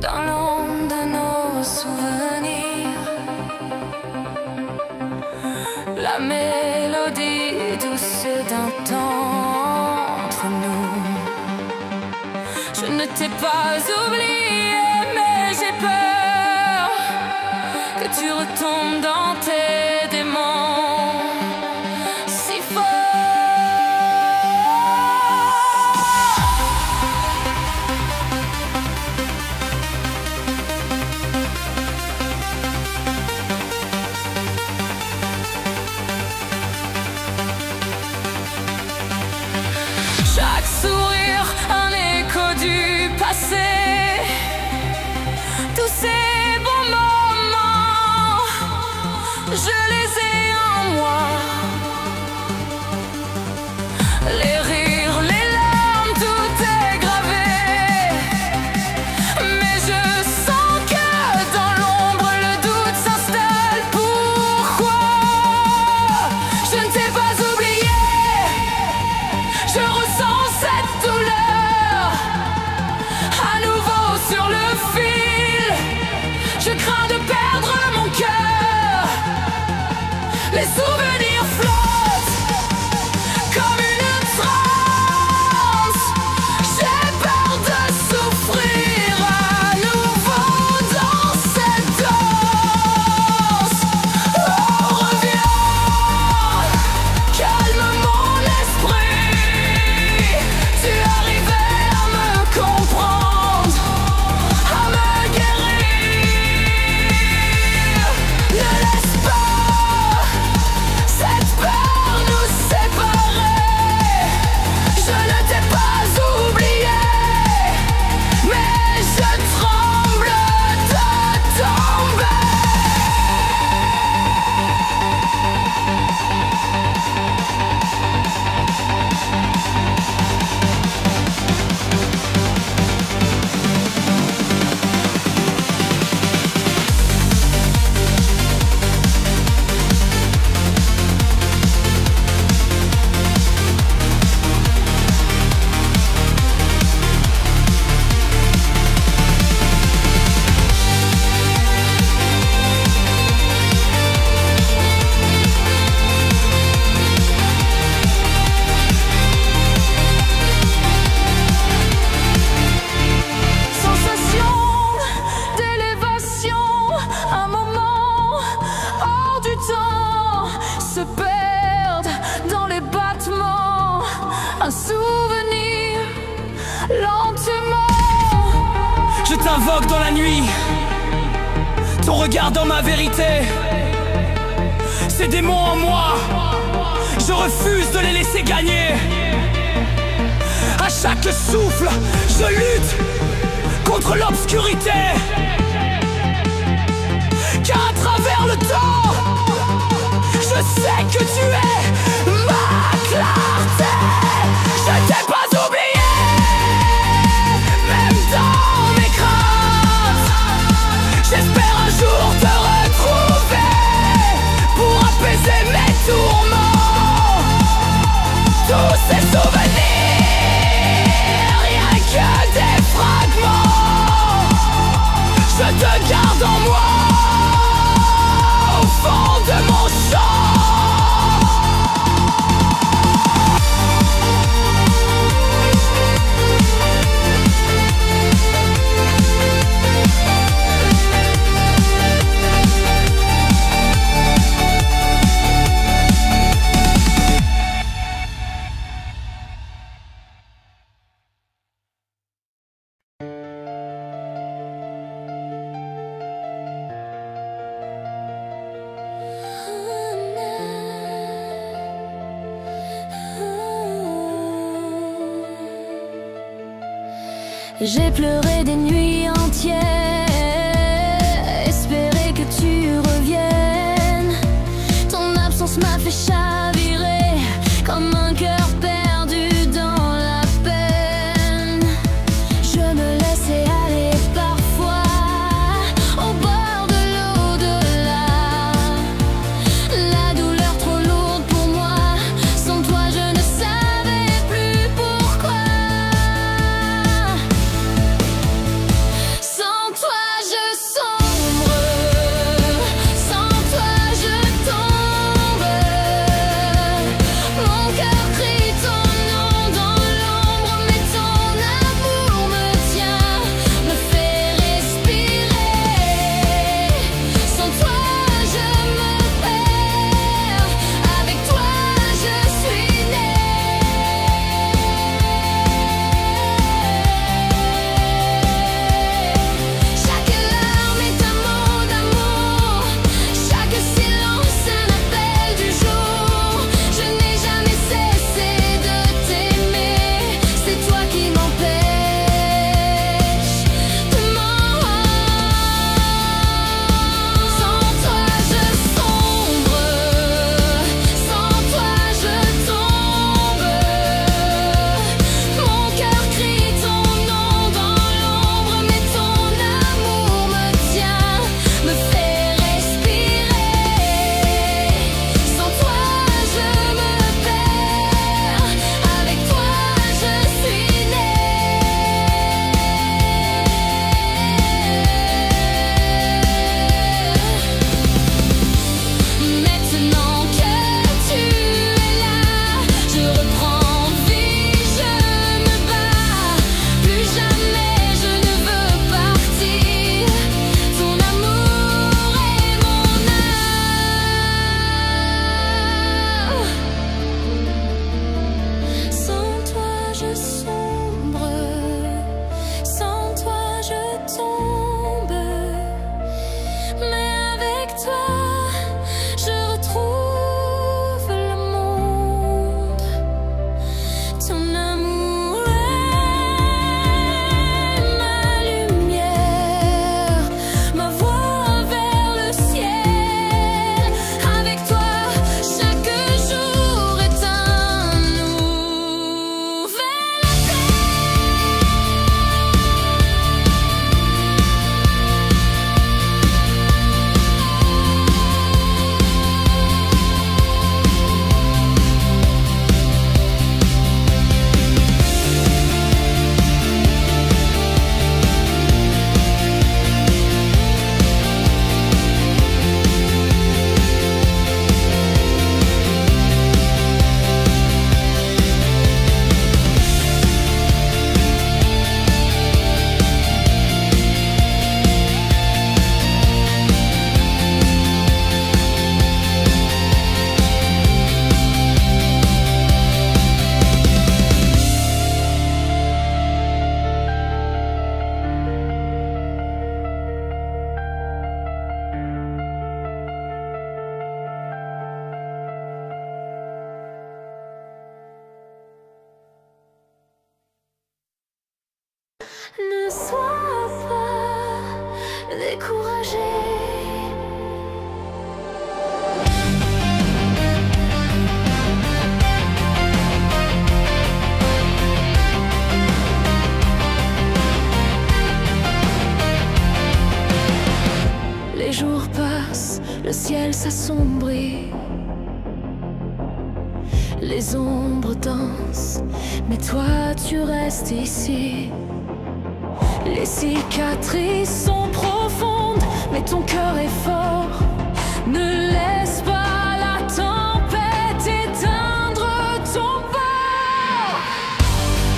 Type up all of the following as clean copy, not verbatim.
dans l'ombre de nos souvenirs. La mélodie douce d'un temps entre nous. Je ne t'ai pas oublié, mais j'ai peur que tu retombes dans tes démons si fort. Chaque sourire, un écho du passé. Tous ces bons moments, je les ai en moi. Les rires, les larmes, tout est gravé. Mais je sens que dans l'ombre le doute s'installe. Pourquoi je ne t'ai pas oublié? Je ressens cette douleur à nouveau sur le fil. Je crains de perdre mon cœur. Les souvenirs flottent comme une transe. J'ai peur de souffrir à nouveau dans cette danse. Oh, reviens, calme mon esprit. Tu arrivais à me comprendre, à me guérir. Ne laisse pas cette peur nous séparer. Je ne t'ai pas oublié, mais je tremble de tomber. Sensation d'élévation, un moment hors du temps, se perdre dans les battements, un souvenir lentement. Je t'invoque dans la nuit, ton regard dans ma vérité. Ces démons en moi, je refuse de les laisser gagner. À chaque souffle, je lutte contre l'obscurité. Car à travers le temps, je sais que tu es ma clarté. Je t'ai pas oublié, même dans mes craintes. J'espère un jour te retrouver pour apaiser mes tourments. Tous ces souvenirs, rien que des fragments. Je te garde en moi, au fond de mon champ. J'ai pleuré des nuits entières, espéré que tu reviennes. Ton absence m'a fait chavirer comme un cœur perdu dans la peine. Je me laissais aller parfois au bord de l'au-delà. La douleur trop lourde pour moi, sans toi je ne savais plus pourquoi. Sans décourager. Les jours passent, le ciel s'assombrit, les ombres dansent, mais toi tu restes ici. Les cicatrices sont profondes, mais ton cœur est fort. Ne laisse pas la tempête éteindre ton port.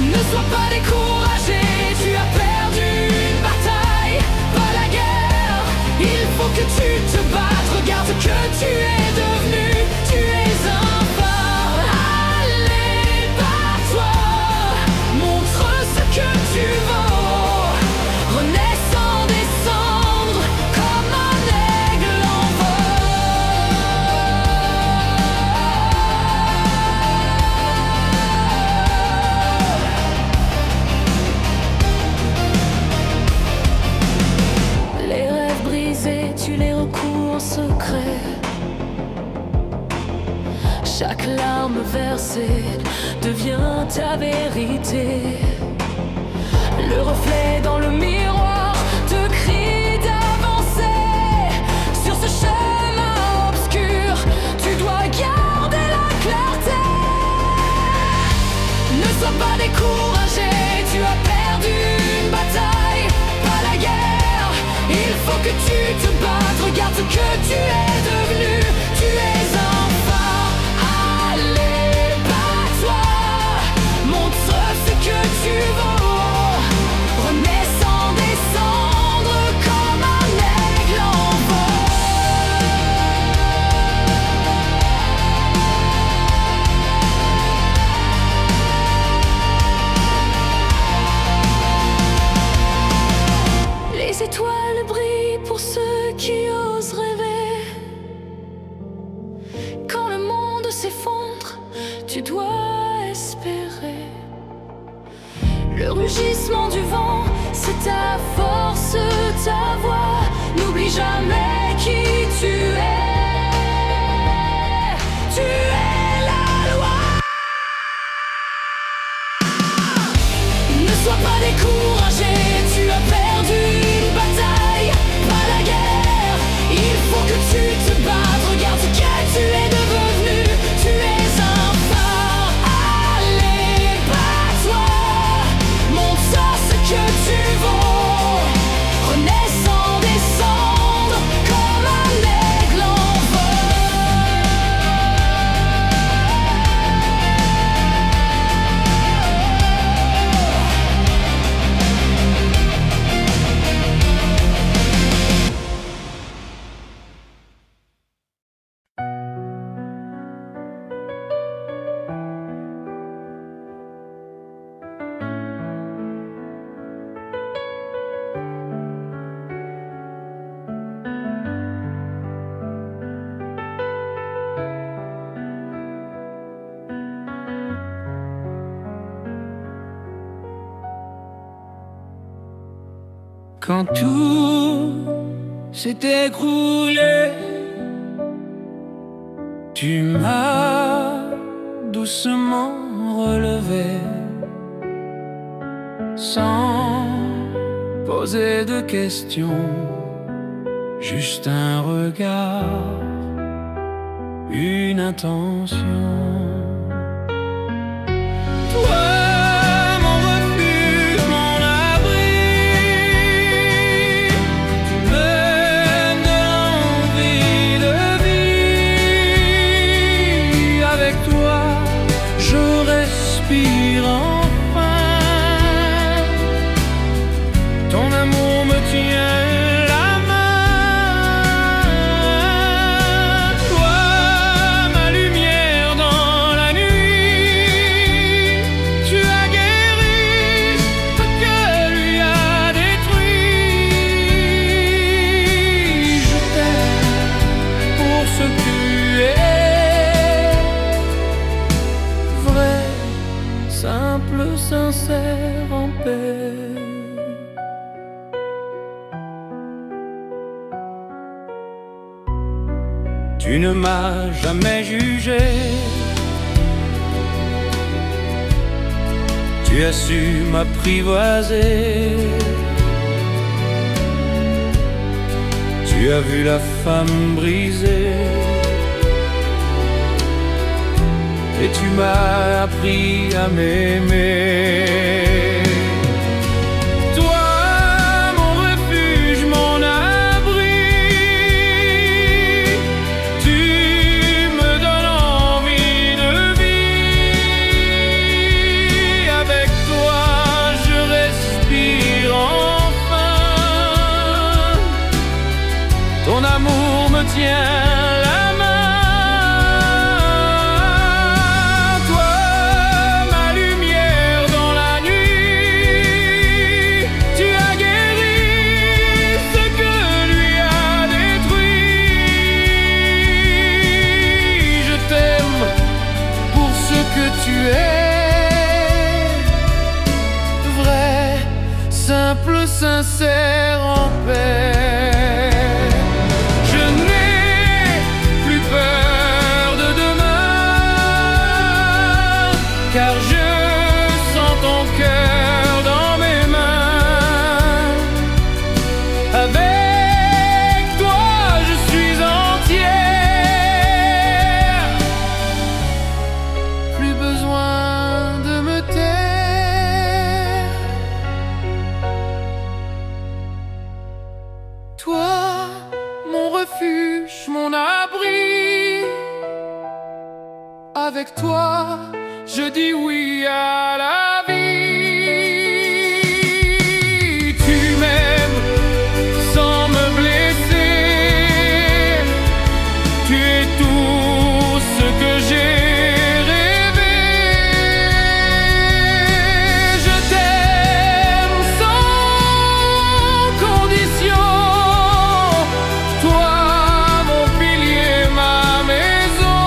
Ne sois pas découragé, tu as perdu une bataille, pas la guerre. Il faut que tu te battes, regarde ce que tu es devenu, tu es un phare. Allez, bats-toi, montre ce que tu vaux. Renaissant des cendres comme un aigle en vol. Les rêves brisés, tu les recours en secret. Chaque larme versée devient ta vérité. Le reflet dans le miroir te crie d'avancer. Sur ce chemin obscur, tu dois garder la clarté. Ne sois pas découragé, tu as perdu une bataille, pas la guerre. Il faut que tu te battes, regarde ce que tu es devenu, tu es un phare. Allez, bats-toi, montre ce que tu vaux. Renaissant des cendres comme un aigle en vol. Les étoiles brillent pour ceux qui osent rêver. Quand le monde s'effondre, tu dois espérer. Le rugissement du vent, c'est ta force, ta voix. N'oublie jamais qui tu es. Tu es la loi. Ne sois pas découragé, tu as perdu une bataille, pas la guerre. Il faut que tu te battes, regarde ce que tu es devenu, tu es un phare. Allez, bats-toi, montre ce que tu vaux. Renaissant des cendres comme un aigle en Quand tout s'est écroulé, tu m'as doucement relevé, sans poser de questions, juste un regard, une intention. Toi, mon refuge, mon abri, tu me donnes de l'envie de vie. Avec toi, je respire enfin. Ton amour me tient la main. Toi, ma lumière dans la nuit, tu as guéri ce que lui a détruit. Je t'aime pour ce que tu es, vrai, simple, sincère, en paix. Tu ne m'as jamais jugé. Tu as su m'apprivoiser. Tu as vu la femme brisée. Et tu m'as appris à m'aimer. Ton amour me tient la main. Toi, ma lumière dans la nuit. Tu as guéri ce que lui a détruit. Je t'aime pour ce que tu es. Vrai, simple, sincère, en paix. Car je sens ton cœur dans mes mains. Avec toi je suis entière. Plus besoin de me taire. Toi, mon refuge, mon abri. Avec toi je dis oui à la vie. Tu m'aimes sans me blesser. Tu es tout ce que j'ai rêvé. Je t'aime sans condition. Toi, mon pilier, ma maison.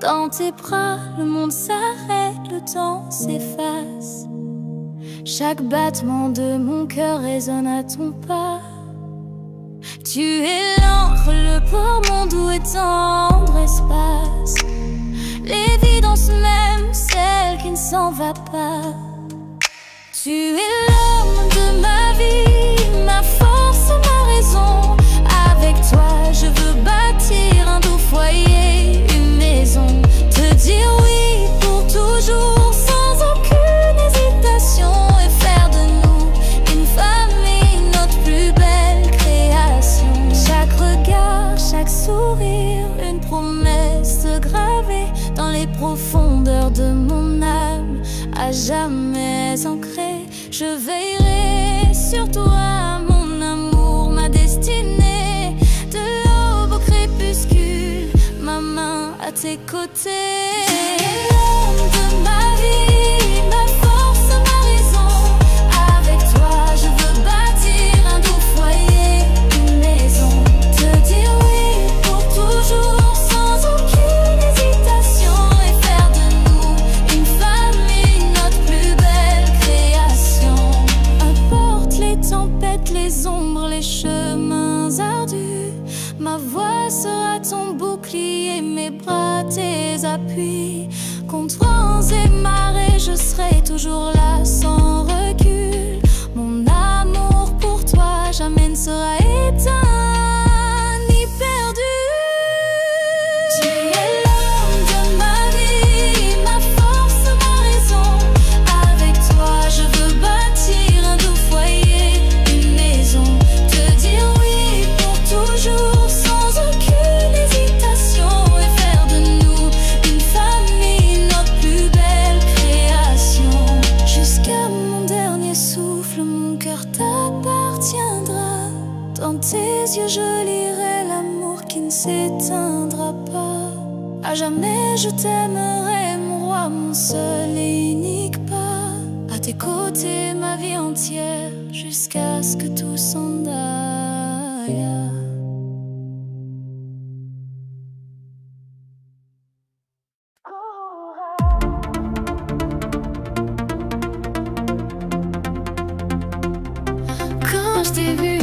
Dans tes bras, le monde s'arrête, le temps s'efface. Chaque battement de mon cœur résonne à ton pas. Tu es l'encre, le port, mon doux et tendre espace. L'évidence même, celle qui ne s'en va pas. Tu es l'homme de ma vie, ma force, ma raison. Avec toi, je veux bâtir un doux foyer, une maison. Te dire oui pour toujours, sans aucune hésitation. Et faire de nous une famille, notre plus belle création. Chaque regard, chaque sourire, une promesse gravée dans les profondeurs de mon âme, à jamais ancrée. Je veillerai sur toi, mon amour, ma destinée. De l'aube au crépuscule, ma main à tes côtés. L'homme de ma vie, ma force, ma raison. Avec toi, je veux bâtir un doux foyer, une maison. Te dire oui pour toujours, sans aucune hésitation. Et faire de nous une famille, notre plus belle création. Importe les tempêtes, les ombres, les chemins ardus. Ma voix sera ton bouclier, mes bras tes appuis. Contre vents et marées, je serai toujours là sans recul. Mon amour pour toi jamais ne sera éteint ni perdu. Tu es l'homme de ma vie, ma force, ma raison. Avec toi, je veux bâtir un doux foyer, une maison. Te dire oui pour toujours, sans aucune hésitation. Et faire de nous une famille, notre plus belle création. Jusqu'à mon dernier souffle, viendra pas. À jamais je t'aimerai, mon roi, mon seul et unique pas. À tes côtés ma vie entière, jusqu'à ce que tout s'en aille. Quand je t'ai vu,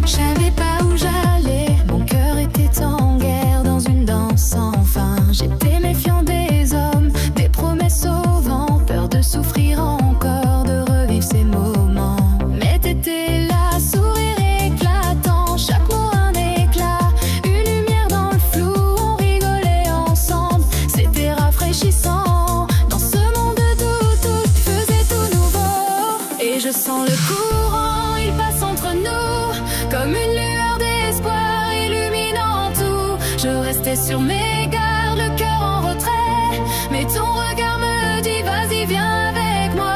je savais pas où j'allais. Mon cœur était en guerre dans une danse sans fin. J'étais méfiant des hommes, des promesses au vent, peur de souffrir encore, de revivre ces moments. Mais t'étais là, sourire éclatant, chaque mot un éclat, une lumière dans le flou, on rigolait ensemble. C'était rafraîchissant, dans ce monde où tout faisait tout nouveau. Et je sens le courant, il passe entre nous, comme une lueur d'espoir illuminant tout. Je restais sur mes gardes, le cœur en retrait, mais ton regard me dit vas-y viens avec moi.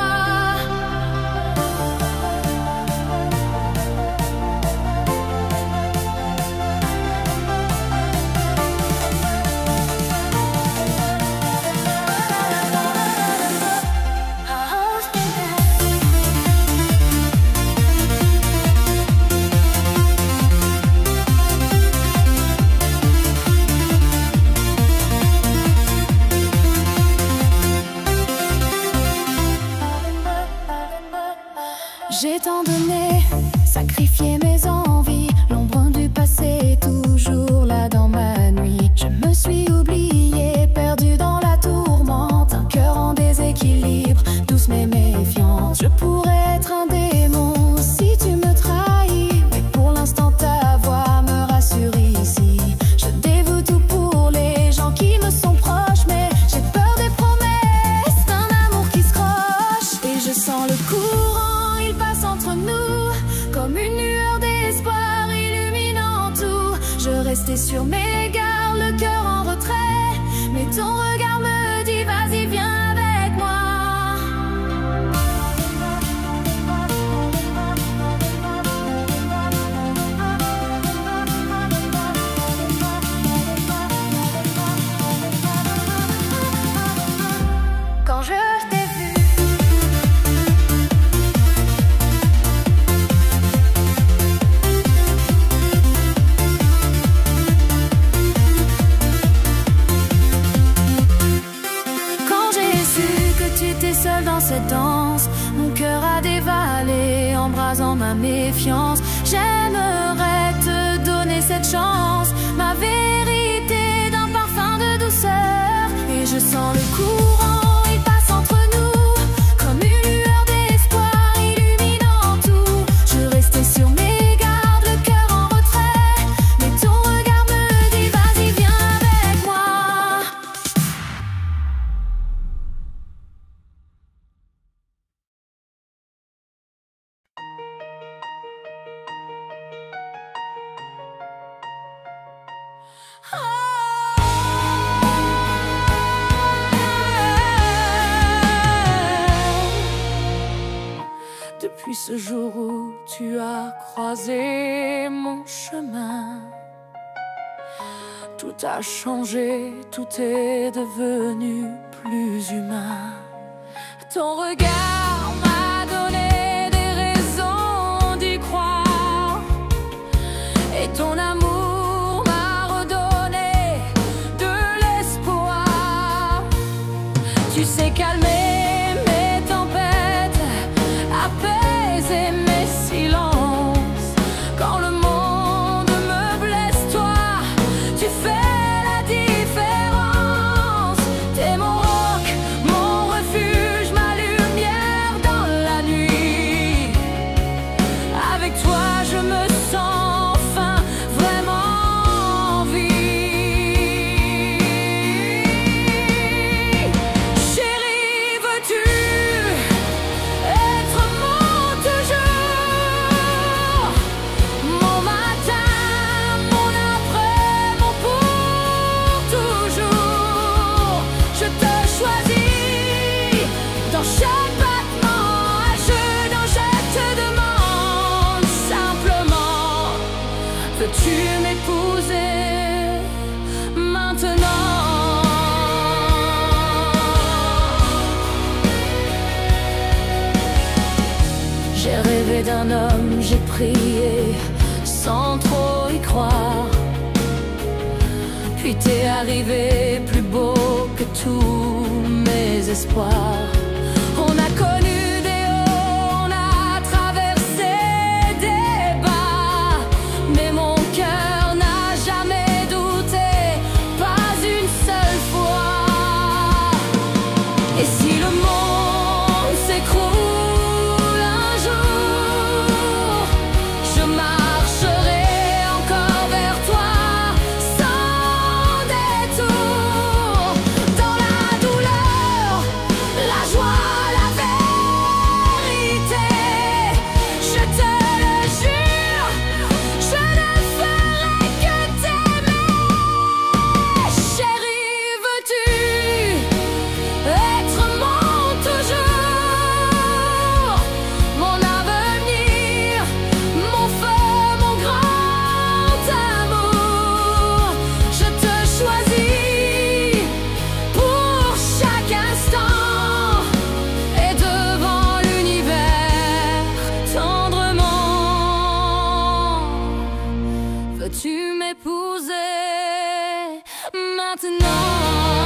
J'ai tant donné, sacrifié mes envies. L'ombre du passé est toujours là dans ma nuit. Je me suis oubliée, perdue dans la tourmente. Un cœur en déséquilibre, douce mais méfiante. Je pourrais être un démon si tu me trahis, mais pour l'instant ta voix me rassure ici. Je dévoue tout pour les gens qui me sont proches, mais j'ai peur des promesses d'un amour qui se croche. Et je sens le courant, il passe entre nous, comme une lueur d'espoir illuminant tout. Je restais sur mes gardes, le cœur en retrait, mais ton regard me dit vas-y viens avec moi. Quand je t'ai vu, quand j'ai su que tu étais seul dans cette danse, mon cœur a dévalé, embrasant ma méfiance. J'aimerais te donner cette chance, ma vérité d'un parfum de douceur. Et je sens le courant, il passe entre nous, comme une lueur d'espoir illuminant tout. Je restais sur mes gardes, le cœur en retrait, mais ton regard me dit vas-y viens avec moi. Depuis ce jour où tu as croisé mon chemin, tout a changé, tout est devenu plus humain. Ton regard m'a donné des raisons d'y croire, et ton amour m'a redonné de l'espoir. Tu sais calmer mes tempêtes, apaiser mes silences. Quand le monde me blesse, toi, tu fais la différence. T'es mon roc, mon refuge, ma lumière d'un homme, j'ai prié sans trop y croire. Puis t'es arrivé plus beau que tous mes espoirs. On a connu des hauts, on a traversé des bas, mais mon cœur n'a jamais douté, pas une seule fois. Et si le monde s'écroule un jour, je marcherai encore vers toi sans détour. Dans la douleur, la joie, la vérité, je te le jure, je ne ferai que t'aimer. Chérie, veux-tu être mon toujours, mon avenir, mon feu, mon grand amour? Je te choisis pour chaque instant et devant l'univers tendrement. Veux-tu m'épouser maintenant?